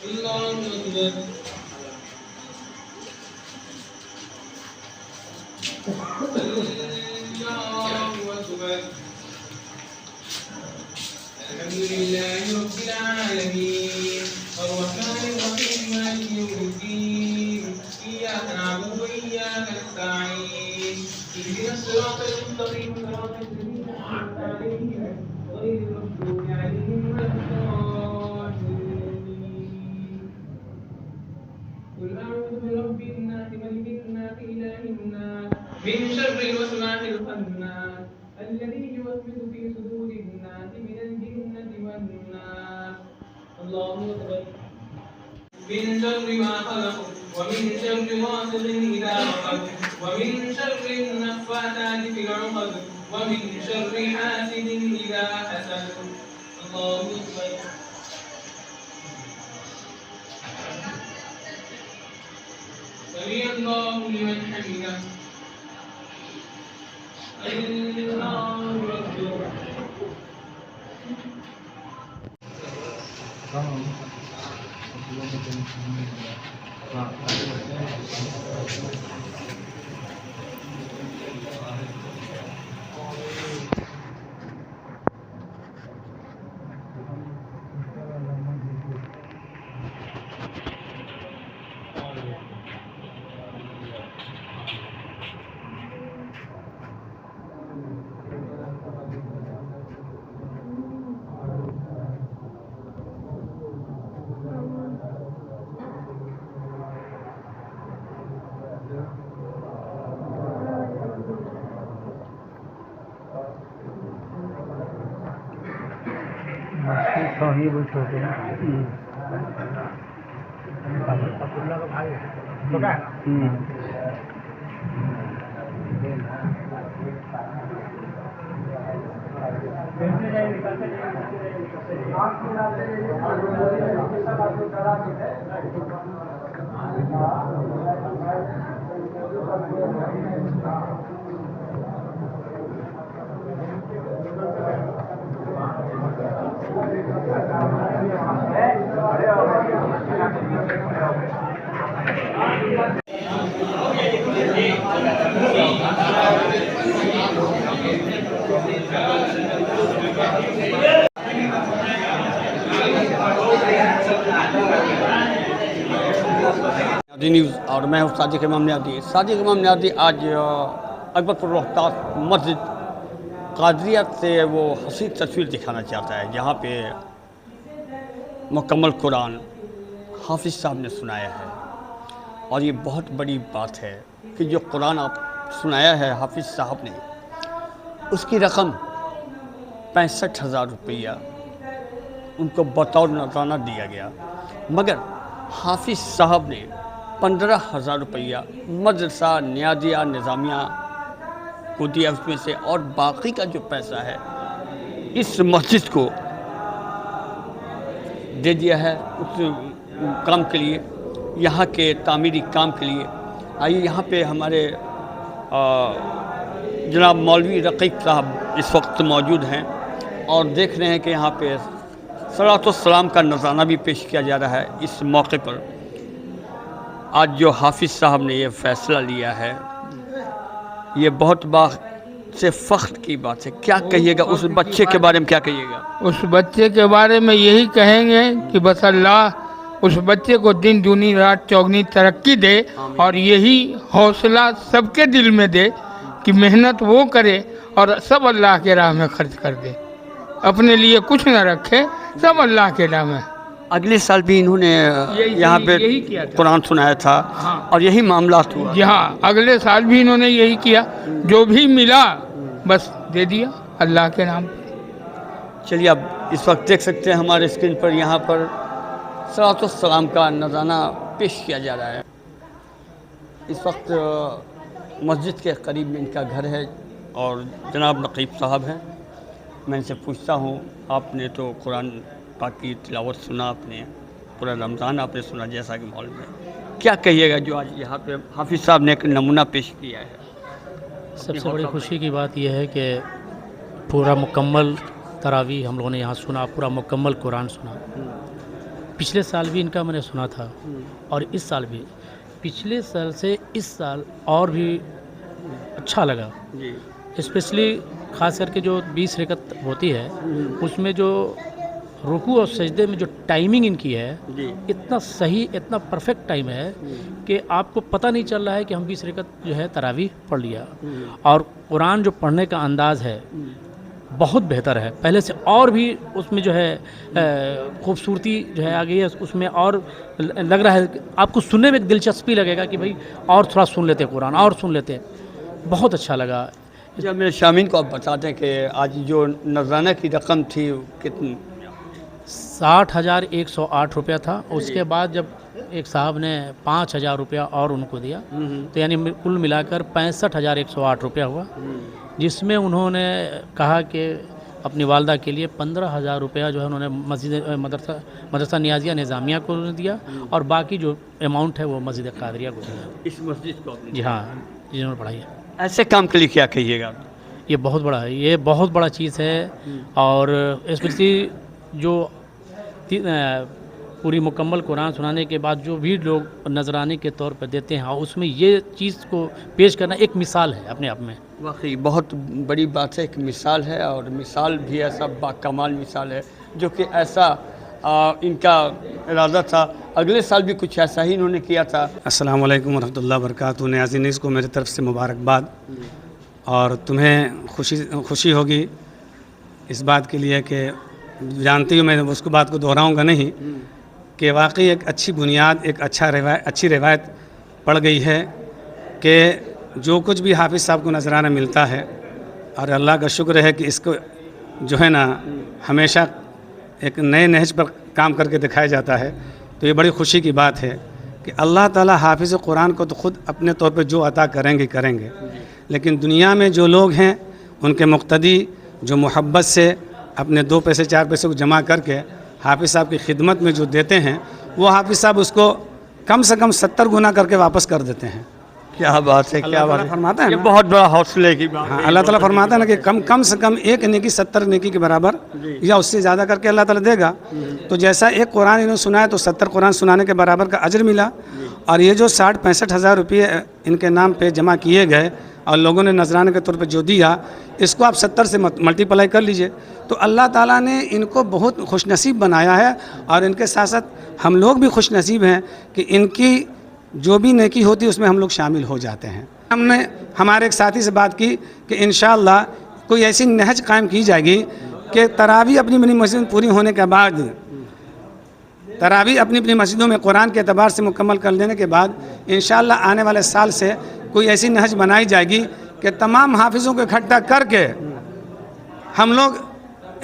الله أكبر الله أكبر الحمد لله رب العالمين الرحمن الرحيم مالك يوم الدين إياك نعبد وإياك نستعين اهدنا الصراط المستقيم صراط الذين أنعمت عليهم غير المغضوب عليهم ولا الضالين قل أعوذ برب الناس ملك الناس إله الناس من شر الوسواس الخناس الذي يوسوس في صدور الناس من الجنة والناس الله أكبر من شر ما خلق ومن شر غاسق إذا وقب ومن شر النفاثات في العقد ومن شر حاسد إذا حسد الله أكبر سمع الله لمن حمده الله أكبر صاحب چھوٹے عبداللہ کا بھائی چھوٹا نیوز اور میں ہوں صادق امام نیازی۔ صادق امام نیازی آج اکبر پور روہتاس مسجد قادریہ سے وہ حسین تصویر دکھانا چاہتا ہے جہاں پہ مکمل قرآن حافظ صاحب نے سنایا ہے، اور یہ بہت بڑی بات ہے کہ جو قرآن آپ سنایا ہے حافظ صاحب نے، اس کی رقم 65,000 روپیہ ان کو بطور نذرانہ دیا گیا، مگر حافظ صاحب نے 15,000 روپیہ مدرسہ نیازیہ نظامیہ کو دیا اس میں سے، اور باقی کا جو پیسہ ہے اس مسجد کو دے دیا ہے اس کام کے لیے، یہاں کے تعمیری کام کے لیے۔ آئیے یہاں پہ ہمارے جناب مولوی رقیق صاحب اس وقت موجود ہیں اور دیکھ رہے ہیں کہ یہاں پہ صلاۃ السلام کا نذرانہ بھی پیش کیا جا رہا ہے۔ اس موقع پر آج جو حافظ صاحب نے یہ فیصلہ لیا ہے، یہ بہت سے فخر کی بات ہے۔ کیا کہیے گا اس بچے کے بارے میں، کیا کہیے گا؟ اس بچے کے بارے میں یہی کہیں گے کہ بس اللہ اس بچے کو دن دونی رات چوگنی ترقی دے، اور یہی حوصلہ سب کے دل میں دے کہ محنت وہ کرے اور سب اللہ کے راہ میں خرچ کر دے، اپنے لیے کچھ نہ رکھے، سب اللہ کے راہ میں۔ اگلے سال بھی انہوں نے یہاں پہ قرآن سنایا تھا اور یہی معاملات ہوا۔ جی ہاں، اگلے سال بھی انہوں نے یہی کیا، جو بھی ملا بس دے دیا اللہ کے نام۔ چلیے اب اس وقت دیکھ سکتے ہیں ہمارے اسکرین پر، یہاں پر صلاۃ السلام کا نذرانہ پیش کیا جا رہا ہے۔ اس وقت مسجد کے قریب میں ان کا گھر ہے اور جناب نقیب صاحب ہیں۔ میں ان سے پوچھتا ہوں، آپ نے تو قرآن پاک کی تلاوت سنا، آپ نے پورا رمضان آپ نے سنا جیسا کہ ماحول میں، کیا کہیے گا جو آج یہاں پہ حافظ صاحب نے ایک نمونہ پیش کیا ہے؟ سب سے بڑی خوشی کی بات یہ ہے کہ پورا مکمل تراویح ہم لوگوں نے یہاں سنا، پورا مکمل قرآن سنا، पिछले साल भी इनका मैंने सुना था और इस साल भी, पिछले साल से इस साल और भी अच्छा लगा। जी स्पेशली ख़ास करके जो 20 रकत होती है उसमें जो रुकू और सजदे में जो टाइमिंग इनकी है जी इतना सही, इतना परफेक्ट टाइम है कि आपको पता नहीं चल रहा है कि हम 20 रकत जो है तरावी पढ़ लिया। और कुरान जो पढ़ने का अंदाज़ है बहुत बेहतर है, पहले से और भी उसमें जो है खूबसूरती जो है आ गई है, उसमें और लग रहा है आपको सुनने में एक दिलचस्पी लगेगा कि भाई और थोड़ा सुन लेते कुरान, और सुन लेते। बहुत अच्छा लगा। जब मेरे शामीन को आप बताते हैं कि आज जो नजराना की रकम थी कितनी? 60,108 रुपया था। उसके बाद जब एक साहब ने 5,000 रुपया और उनको दिया तो यानी कुल मिलाकर 65,108 रुपया हुआ, जिसमें उन्होंने कहा कि अपनी वालदा के लिए 15,000 रुपया जो है उन्होंने मस्जिद मदरसा नियाज़िया निज़ामिया को दिया और बाकी जो अमाउंट है वो मस्जिद कादरिया को दिया। इस मस्जिद को आपने? जी हाँ, जिन्होंने पढ़ाई है। ऐसे काम के लिए क्या कहिएगा? ये बहुत बड़ा है, ये बहुत बड़ा चीज़ है। और स्पेशली जो पूरी मुकम्मल कुरान सुनाने के बाद जो भी लोग नजराने के तौर पर देते हैं, उसमें ये चीज़ को पेश करना एक मिसाल है अपने आप में। वाकई बहुत बड़ी बात है, एक मिसाल है और मिसाल भी ऐसा बाकमाल मिसाल है जो कि ऐसा इनका इरादा था। अगले साल भी कुछ ऐसा ही इन्होंने किया था। अस्सलाम वालेकुम वरहमतुल्लाहि वबरकातुहू। नाज़रीन को मेरी तरफ से मुबारकबाद। और तुम्हें खुशी होगी इस बात के लिए कि जानती हूँ, मैं उसको बात को दोहराऊंगा नहीं, कि वाकई एक अच्छी बुनियाद, एक अच्छी रिवायत पड़ गई है कि जो कुछ भी हाफिज़ साहब को नजराना मिलता है, और अल्लाह का शुक्र है कि इसको जो है ना हमेशा एक नए नहज पर काम करके दिखाया जाता है। तो ये बड़ी खुशी की बात है कि अल्लाह ताला हाफिज़ कुरान को तो ख़ुद अपने तौर पर जो अता करेंगे, लेकिन दुनिया में जो लोग हैं उनके मुक्तदी जो मोहब्बत से अपने 2 पैसे 4 पैसे को जमा करके हाफिज़ साहब की खिदमत में जो देते हैं, वो हाफिज़ साहब उसको कम से कम 70 गुना करके वापस कर देते हैं। क्या बात है, क्या बात है, फरमाता है ये ना? बहुत बड़ा हौसले की बात हाँ, है। अल्लाह ताला फरमाता है ना कि कम से कम एक नेकी 70 नेकी के बराबर या उससे ज़्यादा करके अल्लाह ताला देगा। तो जैसा एक कुरान इन्होंने सुनाया तो 70 कुरान सुनाने के बराबर का अजर मिला। और ये जो 60-65 हज़ार रुपये इनके नाम पे जमा किए गए और लोगों ने नजराने के तौर पे जो दिया, इसको आप 70 से मल्टीप्लाई कर लीजिए, तो अल्लाह ताला ने इनको बहुत खुशनसीब बनाया है। और इनके साथ साथ हम लोग भी खुशनसीब हैं कि इनकी जो भी नेकी होती है उसमें हम लोग शामिल हो जाते हैं। हमने हमारे एक साथी से बात की कि इंशाअल्लाह कोई ऐसी नहज कायम की जाएगी कि तरावी अपनी अपनी मस्जिद में पूरी होने के बाद, तरावी अपनी अपनी मस्जिदों में कुरान के एतबार से मुकम्मल कर लेने के बाद इंशाअल्लाह आने वाले साल से कोई ऐसी नहज बनाई जाएगी कि तमाम हाफिज़ों को इकट्ठा करके हम लोग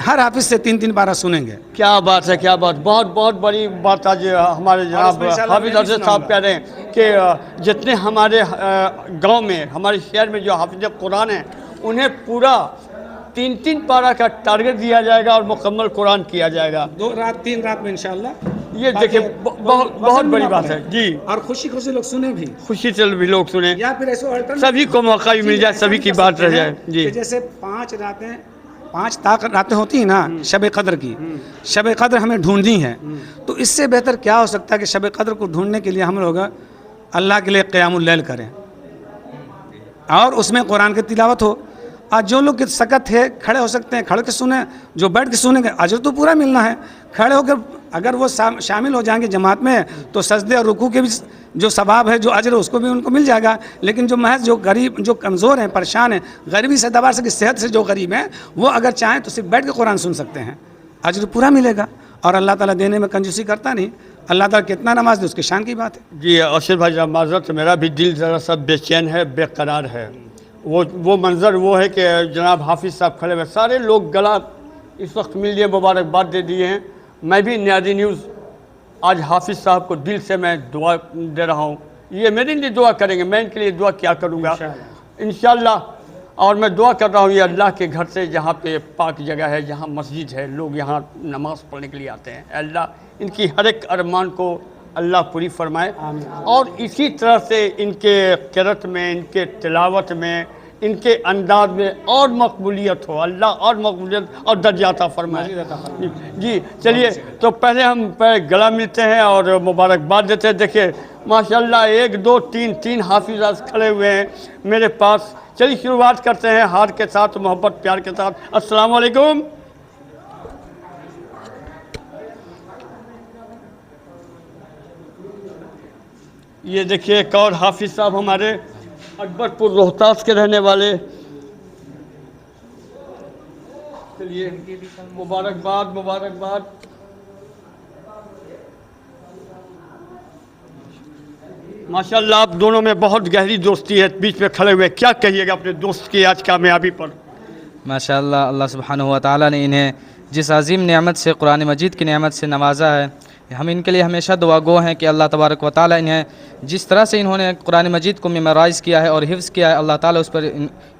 हर हाफिज़ से 3-3 पारा सुनेंगे। क्या बात है, क्या बात, बहुत बहुत बड़ी बात आज हमारे जनाब हाफिज़ अरशद साहब कह रहे हैं कि जितने हमारे गांव में, हमारे शहर में जो हाफिज़ कुरान हैं, उन्हें पूरा 3-3 पारा का टारगेट दिया जाएगा और मुकम्मल कुरान किया जाएगा 2 रात 3 रात में इंशाअल्लाह। ये देखिए बहुत बड़ी बात है जी। और खुशी लोग सुने भी, खुशी से भी लोग सुने, या फिर ऐसे अल्टरनेट सभी को मौका भी मिल जाए, सभी की बात रह जाए जी। जैसे 5 रातें होती हैं ना शब कद्र की, शब कद्र हमें ढूंढनी है, तो इससे बेहतर क्या हो सकता है कि शब कद्र को ढूंढने के लिए हम लोग अल्लाह के लिए क़यामुल लैल करें और उसमें कुरान की तिलावत हो। आज जो लोग सकत है खड़े हो सकते हैं, खड़े के सुने, जो बैठ के सुनेंगे अजर तो पूरा मिलना है। खड़े होकर अगर वो शामिल हो जाएंगे जमात में तो सजदे और रुकू के भी जो सवाब है, जो अजर है, उसको भी उनको मिल जाएगा। लेकिन जो महज जो गरीब, जो कमज़ोर हैं, परेशान हैं, गरीबी से दबा सके, सेहत से जो गरीब हैं, वो अगर चाहें तो सिर्फ बैठ के कुरान सुन सकते हैं, अजर पूरा मिलेगा। और अल्लाह ताला देने में कंजूसी करता नहीं, अल्लाह ताला कितना नमाज दे उसकी शान की बात है जी। अरशद भाई माज़रत से मेरा भी दिल ज़रा सा बेचैन है, बेकरार है। वो मंज़र वो है कि जनाब हाफिज़ साहब खड़े हुए, सारे लोग गला इस वक्त मिल लिए, मुबारकबाद दे दिए हैं। मैं भी न्याज़ी न्यूज़ आज हाफिज़ साहब को दिल से मैं दुआ दे रहा हूँ। ये मेरे लिए दुआ करेंगे, मैं इनके लिए दुआ क्या करूँगा इंशाअल्लाह। और मैं दुआ कर रहा हूँ ये अल्लाह के घर से, जहाँ पे पाक जगह है, जहाँ मस्जिद है, लोग यहाँ नमाज़ पढ़ने के लिए आते हैं, अल्लाह इनकी हर एक अरमान को अल्लाह पूरी फरमाए। और इसी तरह से इनके क़िरात में, इनके तिलावत में, इनके अंदाज में और मकबूलियत हो, अल्लाह और मकबूलियत और दर्जा अता फरमाए। जी चलिए, तो पहले हम गला मिलते हैं और मुबारकबाद देते हैं। देखिए माशाल्लाह 1 2 3 हाफिज आज खड़े हुए हैं मेरे पास। चलिए शुरुआत करते हैं हार के साथ, मोहब्बत प्यार के साथ। अस्सलाम वालेकुम। ये देखिए एक और हाफिज साहब हमारे अकबरपुर रोहतास के रहने वाले। चलिए मुबारकबाद मुबारकबाद। माशाल्लाह आप दोनों में बहुत गहरी दोस्ती है, बीच में खड़े हुए, क्या कहिएगा अपने दोस्त की आज कामयाबी पर? माशाल्लाह अल्लाह सुब्हानहु व तआला ने इन्हें जिस अजीम नेमत से, कुरान मजीद की नेमत से नवाजा है, हम इनके लिए हमेशा दुआ गो हैं कि अल्लाह तबारक व तआला इन्हें जिस तरह से इन्होंने कुरान मजीद को मेमोराइज़ किया है और हिफ्ज़ किया है, अल्लाह ताला उस पर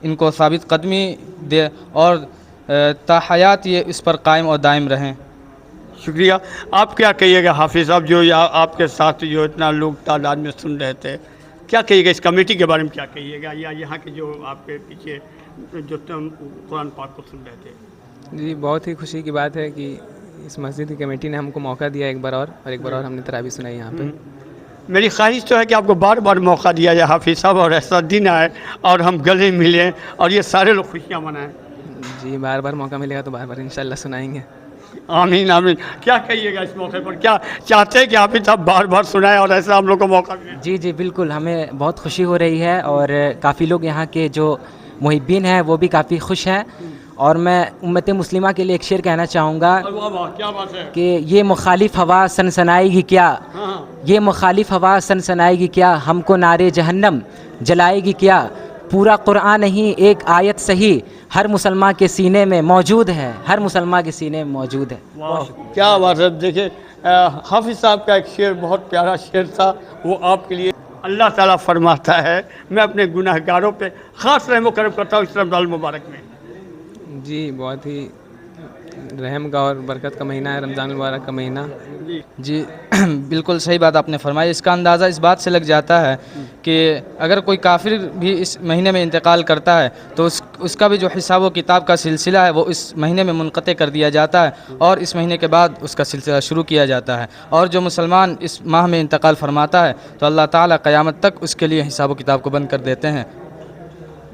इनको साबित कदमी दे और ताहयात ये इस पर कायम और दायम रहें। शुक्रिया। आप क्या कहिएगा हाफिज़ साहब, जो आपके साथ जो इतना लोग तादाद में सुन रहे थे, क्या कहिएगा इस कमेटी के बारे में, क्या कहिएगा, या यहाँ के जो आपके पीछे जो कुरान पाक को सुन रहे थे? जी बहुत ही खुशी की बात है कि इस मस्जिद की कमेटी ने हमको मौका दिया एक बार और एक बार और हमने तरावी सुनाई यहाँ पे। मेरी ख्वाहिश तो है कि आपको बार बार मौका दिया जाए हाफिज़ साहब, और ऐसा दिन आए और हम गले मिलें और ये सारे लोग खुशियाँ मनाएं। जी बार बार मौका मिलेगा तो बार बार इंशाल्लाह सुनाएंगे। आमीन आमीन। क्या कहिएगा इस मौके पर, क्या चाहते हैं कि हाफिज़ साहब बार बार सुनाएं और ऐसा हम लोग को मौका मिले? जी जी बिल्कुल, हमें बहुत खुशी हो रही है और काफ़ी लोग यहाँ के जो मुहिब्बीन हैं वो भी काफ़ी खुश हैं। और मैं उम्मत मुस्लिमा के लिए एक शेर कहना चाहूँगा क्या बात है कि ये मुखालिफ हवा सनसनाएगी क्या, ये मुखालिफ हवा सनसनाएगी क्या, हमको नारे जहन्नम जलाएगी क्या, पूरा कुरान ही एक आयत सही हर मुसलमान के सीने में मौजूद है, हर मुसलमान के सीने में मौजूद है। क्या बात है। देखिए हाफिज़ साहब का एक शेर बहुत प्यारा शेर था, वो आपके लिए। अल्लाह ताला फरमाता है, मैं अपने गुनाहगारों पे ख़ास रहम करम करता हूँ इस रमज़ान मुबारक में। जी बहुत ही रहम का और बरकत का महीना है रमज़ान मुबारक का महीना। जी बिल्कुल सही बात आपने फरमाई। इसका अंदाज़ा इस बात से लग जाता है कि अगर कोई काफिर भी इस महीने में इंतकाल करता है तो उसका भी जो हिसाब व किताब का सिलसिला है वो इस महीने में मुनक़ते कर दिया जाता है और इस महीने के बाद उसका सिलसिला शुरू किया जाता है। और जो मुसलमान इस माह में इंतकाल फरमाता है तो अल्लाह ताला क़यामत तक उसके लिए हिसाब व किताब को बंद कर देते हैं।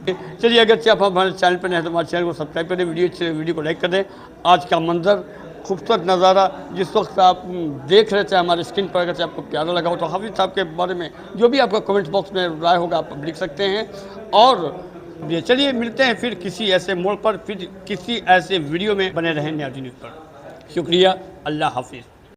चलिए अगर आप हमारे चैनल पर नहीं तो हमारे चैनल को सब्सक्राइब करें, वीडियो को लाइक कर दें। आज का मंजर, खूबसूरत नज़ारा जिस वक्त आप देख रहे थे हमारे स्क्रीन पर, अगर आपको प्यारा लगा हो तो हाफिज़ साहब के बारे में जो भी आपका कमेंट बॉक्स में राय होगा आप लिख सकते हैं। और ये चलिए मिलते हैं फिर किसी ऐसे मोड़ पर, फिर किसी ऐसे वीडियो में। बने रहें न्याज़ न्यूज़ पर। शुक्रिया, अल्लाह हाफिज़।